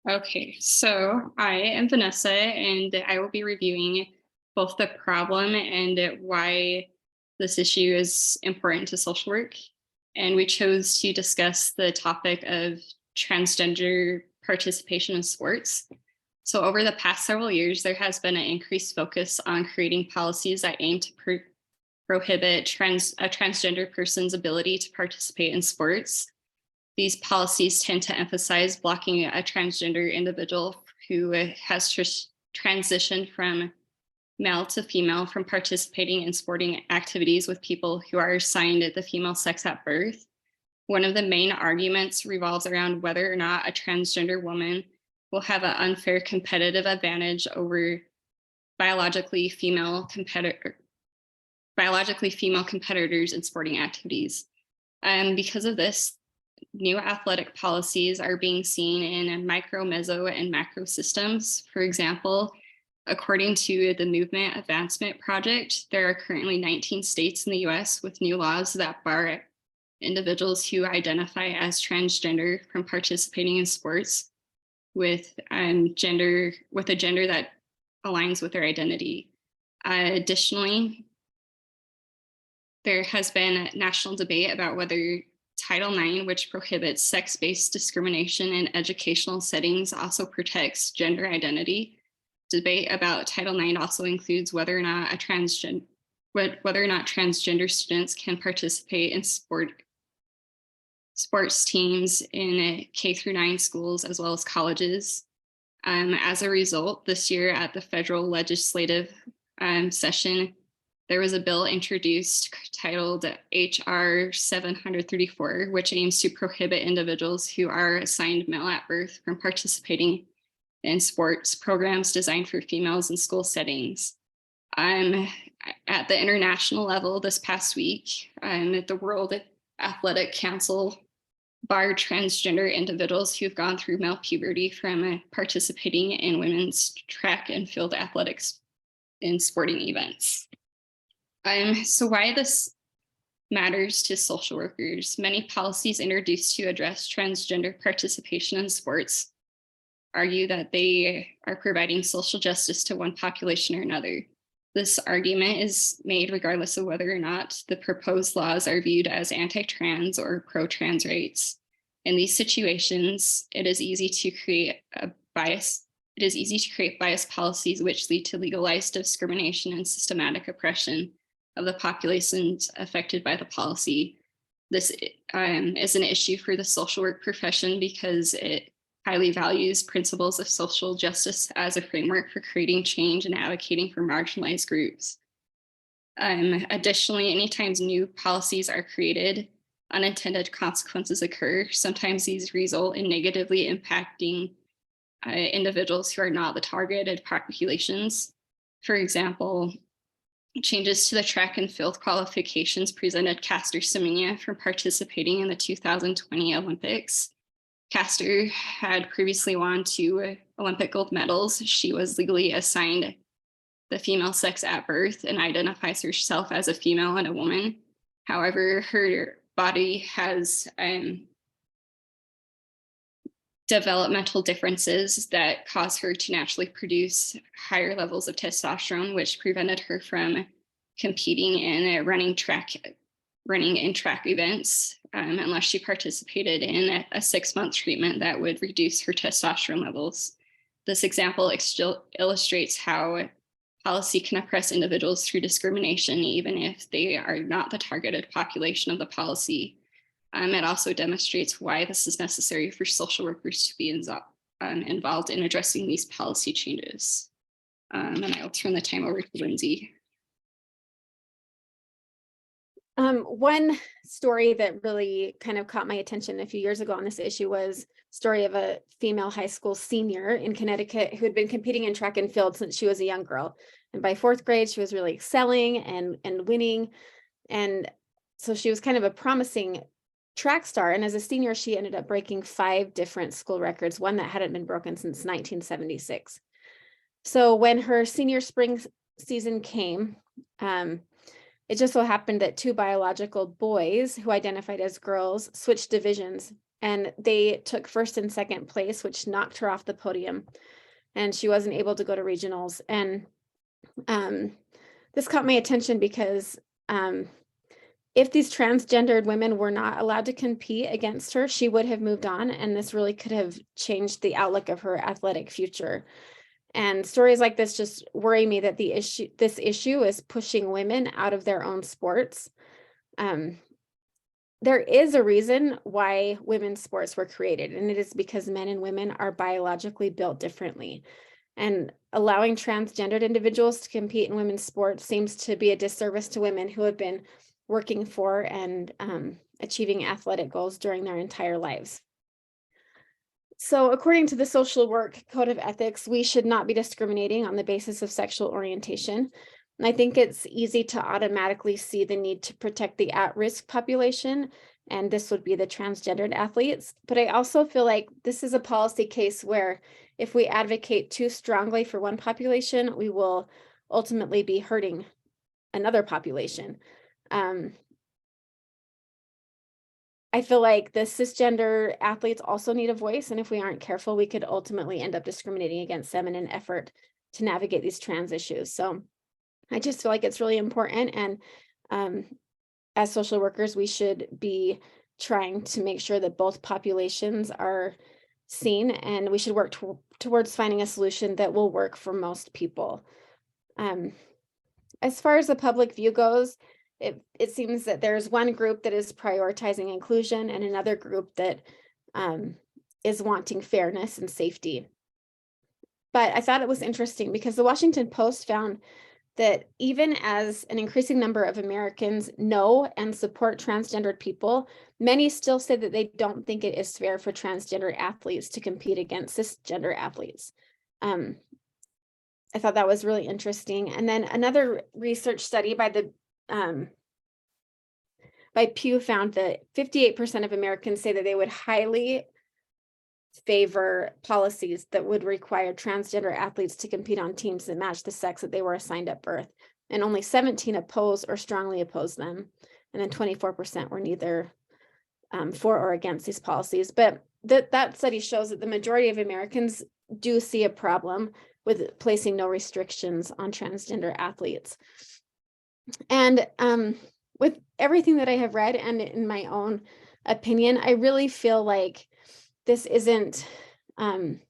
Okay, so I am Vanessa, and I will be reviewing both the problem and why this issue is important to social work. And we chose to discuss the topic of transgender participation in sports. So, over the past several years, there has been an increased focus on creating policies that aim to prohibit a transgender person's ability to participate in sports. These policies tend to emphasize blocking a transgender individual who has transitioned from male to female from participating in sporting activities with people who are assigned the female sex at birth. One of the main arguments revolves around whether or not a transgender woman will have an unfair competitive advantage over biologically female competitor biologically female competitors in sporting activities. And because of this, new athletic policies are being seen in micro, meso, and macro systems. For example, according to the Movement Advancement Project, there are currently 19 states in the US with new laws that bar individuals who identify as transgender from participating in sports with a gender that aligns with their identity. Additionally, there has been national debate about whether Title IX, which prohibits sex-based discrimination in educational settings, also protects gender identity. Debate about Title IX also includes whether or not transgender students can participate in sports teams in K-9 schools as well as colleges. As a result, this year at the federal legislative session, there was a bill introduced titled HR 734, which aims to prohibit individuals who are assigned male at birth from participating in sports programs designed for females in school settings. At the international level this past week, the World Athletic Council barred transgender individuals who've gone through male puberty from participating in women's track and field athletics in sporting events. So why this matters to social workers? Many policies introduced to address transgender participation in sports argue that they are providing social justice to one population or another. This argument is made regardless of whether or not the proposed laws are viewed as anti-trans or pro-trans rights. In these situations, it is easy to create biased policies which lead to legalized discrimination and systematic oppression of the populations affected by the policy. This is an issue for the social work profession because it highly values principles of social justice as a framework for creating change and advocating for marginalized groups. Additionally, anytime new policies are created, unintended consequences occur. Sometimes these result in negatively impacting individuals who are not the targeted populations. For example, changes to the track and field qualifications prevented Caster Semenya from participating in the 2020 Olympics. Caster had previously won 2 Olympic gold medals. She was legally assigned the female sex at birth and identifies herself as a female and a woman. However, her body has developmental differences that cause her to naturally produce higher levels of testosterone, which prevented her from competing in running in track events unless she participated in a 6-month treatment that would reduce her testosterone levels. This example illustrates how policy can oppress individuals through discrimination, even if they are not the targeted population of the policy. It also demonstrates why this is necessary for social workers to be involved in addressing these policy changes. And I'll turn the time over to Lindsay. One story that really kind of caught my attention a few years ago on this issue was a story of a female high school senior in Connecticut who had been competing in track and field since she was a young girl. And by 4th grade, she was really excelling and winning. And so she was kind of a promising track star. And as a senior, she ended up breaking 5 different school records, one that hadn't been broken since 1976. So when her senior spring season came, it just so happened that 2 biological boys who identified as girls switched divisions and they took first and second place, which knocked her off the podium, and she wasn't able to go to regionals. And this caught my attention because if these transgendered women were not allowed to compete against her, she would have moved on, and this really could have changed the outlook of her athletic future. And stories like this just worry me that this issue is pushing women out of their own sports. There is a reason why women's sports were created, and it is because men and women are biologically built differently. And allowing transgendered individuals to compete in women's sports seems to be a disservice to women who have been working for and achieving athletic goals during their entire lives. So according to the Social Work Code of Ethics, we should not be discriminating on the basis of sexual orientation. And I think it's easy to automatically see the need to protect the at-risk population, and this would be the transgendered athletes. But I also feel like this is a policy case where if we advocate too strongly for one population, we will ultimately be hurting another population. I feel like the cisgender athletes also need a voice, and if we aren't careful, we could ultimately end up discriminating against them in an effort to navigate these trans issues. So I just feel like it's really important, and as social workers, we should be trying to make sure that both populations are seen, and we should work towards finding a solution that will work for most people. As far as the public view goes, it seems that there's one group that is prioritizing inclusion and another group that is wanting fairness and safety. But I thought it was interesting because the Washington Post found that even as an increasing number of Americans know and support transgendered people, many still say that they don't think it is fair for transgender athletes to compete against cisgender athletes. I thought that was really interesting. And then another research study by Pew found that 58% of Americans say that they would highly favor policies that would require transgender athletes to compete on teams that match the sex that they were assigned at birth. And only 17 oppose or strongly oppose them. And then 24% were neither for or against these policies. But that study shows that the majority of Americans do see a problem with placing no restrictions on transgender athletes. And with everything that I have read and in my own opinion, I really feel like this isn't an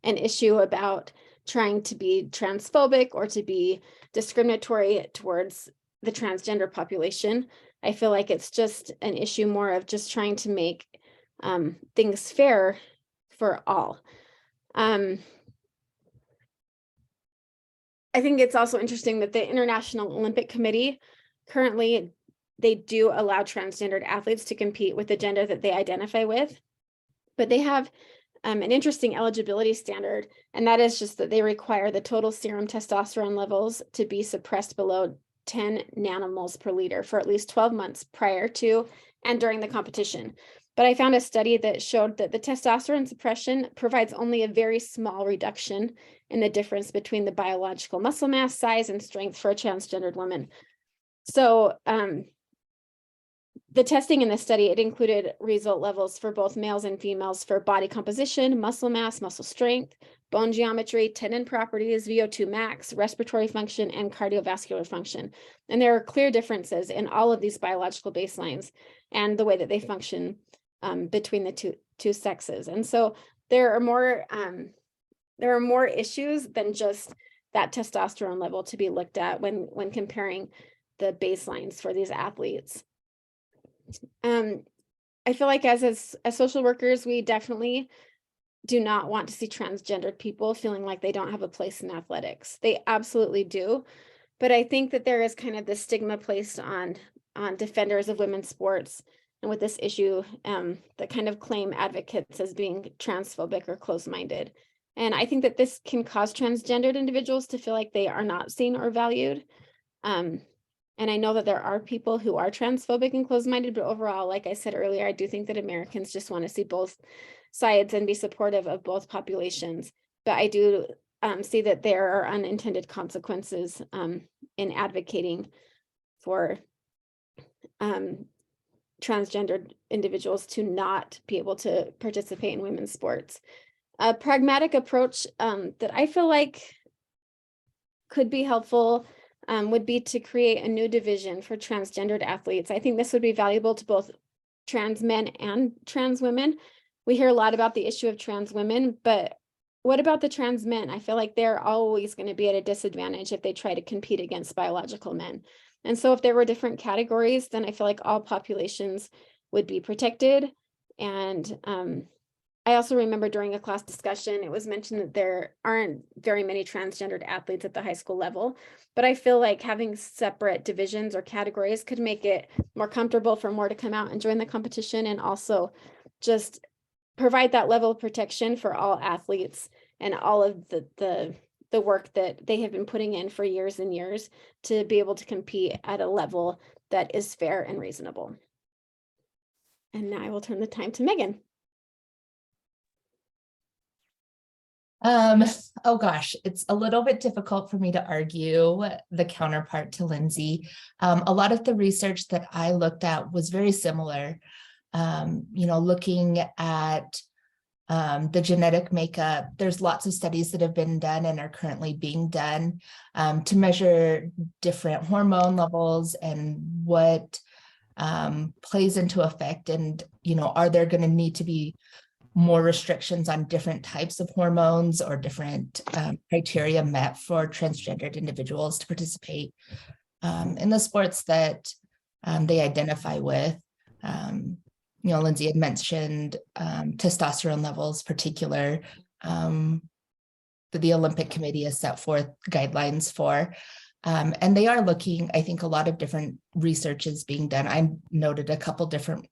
issue about trying to be transphobic or to be discriminatory towards the transgender population. I feel like it's just an issue more of just trying to make things fair for all. I think it's also interesting that the International Olympic Committee currently, they do allow transgendered athletes to compete with the gender that they identify with, but they have an interesting eligibility standard, and that is just that they require the total serum testosterone levels to be suppressed below 10 nanomoles per liter for at least 12 months prior to and during the competition. But I found a study that showed that the testosterone suppression provides only a very small reduction in the difference between the biological muscle mass, size, and strength for a transgendered woman. So the testing in this study, it included result levels for both males and females for body composition, muscle mass, muscle strength, bone geometry, tendon properties, VO2 max, respiratory function, and cardiovascular function. And there are clear differences in all of these biological baselines and the way that they function between the two sexes. And so there are more issues than just that testosterone level to be looked at when comparing the baselines for these athletes. I feel like as social workers, we definitely do not want to see transgendered people feeling like they don't have a place in athletics. They absolutely do. But I think that there is kind of this stigma placed on defenders of women's sports and with this issue that kind of claim advocates as being transphobic or closed-minded. And I think that this can cause transgendered individuals to feel like they are not seen or valued. And I know that there are people who are transphobic and closed-minded, but overall, like I said earlier, I do think that Americans just want to see both sides and be supportive of both populations. But I do see that there are unintended consequences in advocating for transgendered individuals to not be able to participate in women's sports. A pragmatic approach that I feel like could be helpful would be to create a new division for transgendered athletes. I think this would be valuable to both trans men and trans women. We hear a lot about the issue of trans women, but what about the trans men? I feel like they're always going to be at a disadvantage if they try to compete against biological men. And so if there were different categories, then I feel like all populations would be protected. And I also remember during a class discussion, it was mentioned that there aren't very many transgendered athletes at the high school level, but I feel like having separate divisions or categories could make it more comfortable for more to come out and join the competition, and also just provide that level of protection for all athletes and all of the work that they have been putting in for years and years to be able to compete at a level that is fair and reasonable. And now I will turn the time to Meigan. Oh gosh, it's a little bit difficult for me to argue the counterpart to Lindsay. A lot of the research that I looked at was very similar. Looking at the genetic makeup, there's lots of studies that have been done and are currently being done to measure different hormone levels and what plays into effect. And, are there going to need to be more restrictions on different types of hormones or different criteria met for transgendered individuals to participate in the sports that they identify with. Lindsay had mentioned testosterone levels, particular, that the Olympic Committee has set forth guidelines for. And they are looking, I think a lot of different research is being done. I noted a couple different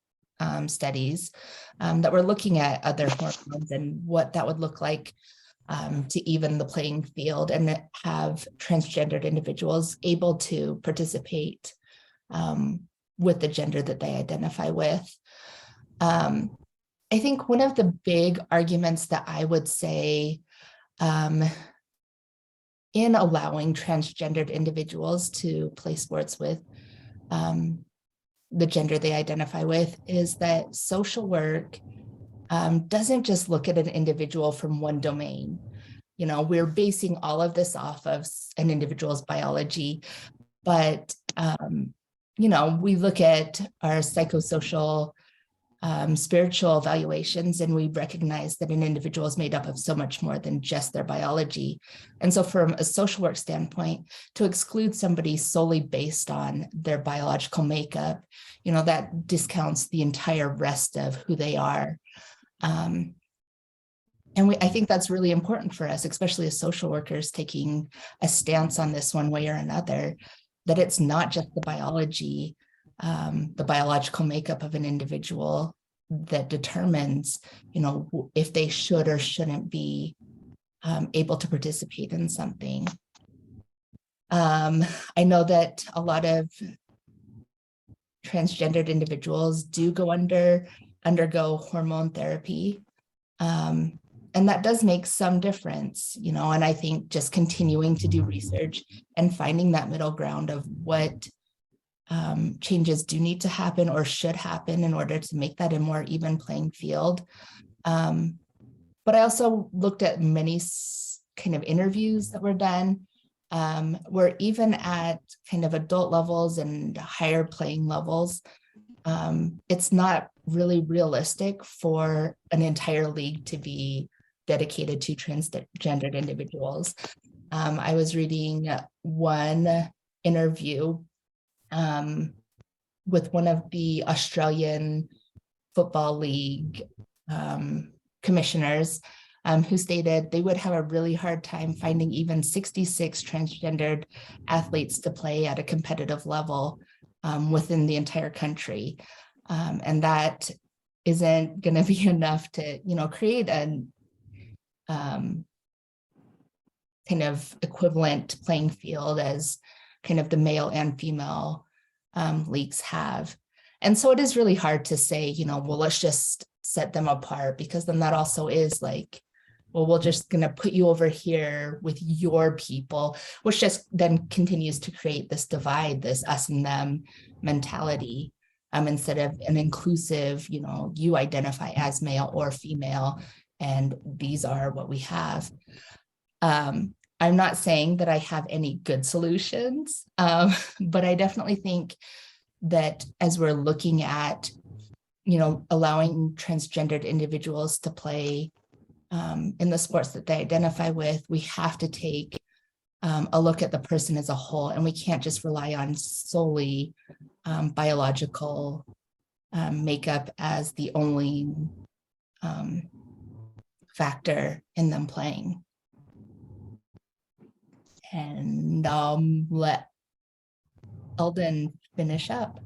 studies that were looking at other hormones and what that would look like to even the playing field and have transgendered individuals able to participate with the gender that they identify with. I think one of the big arguments that I would say in allowing transgendered individuals to play sports with the gender they identify with is that social work doesn't just look at an individual from one domain. We're basing all of this off of an individual's biology, but we look at our psychosocial spiritual evaluations, and we recognize that an individual is made up of so much more than just their biology. And so from a social work standpoint, to exclude somebody solely based on their biological makeup, that discounts the entire rest of who they are. And I think that's really important for us, especially as social workers, taking a stance on this one way or another, that it's not just the biology, the biological makeup of an individual that determines, if they should or shouldn't be able to participate in something. I know that a lot of transgendered individuals do undergo hormone therapy. And that does make some difference, and I think just continuing to do research and finding that middle ground of what changes do need to happen or should happen in order to make that a more even playing field. But I also looked at many kind of interviews that were done where even at kind of adult levels and higher playing levels, it's not really realistic for an entire league to be dedicated to transgendered individuals. I was reading one interview with one of the Australian Football League commissioners who stated they would have a really hard time finding even 66 transgendered athletes to play at a competitive level within the entire country. And that isn't going to be enough to, create a kind of equivalent playing field as kind of the male and female leagues have. And so it is really hard to say, well, let's just set them apart, because then that also is like, well, we're just going to put you over here with your people, which just then continues to create this divide, this us and them mentality. instead of an inclusive, you identify as male or female, and these are what we have. I'm not saying that I have any good solutions, but I definitely think that as we're looking at, allowing transgendered individuals to play in the sports that they identify with, we have to take a look at the person as a whole, and we can't just rely on solely biological makeup as the only factor in them playing. And let Eldon finish up.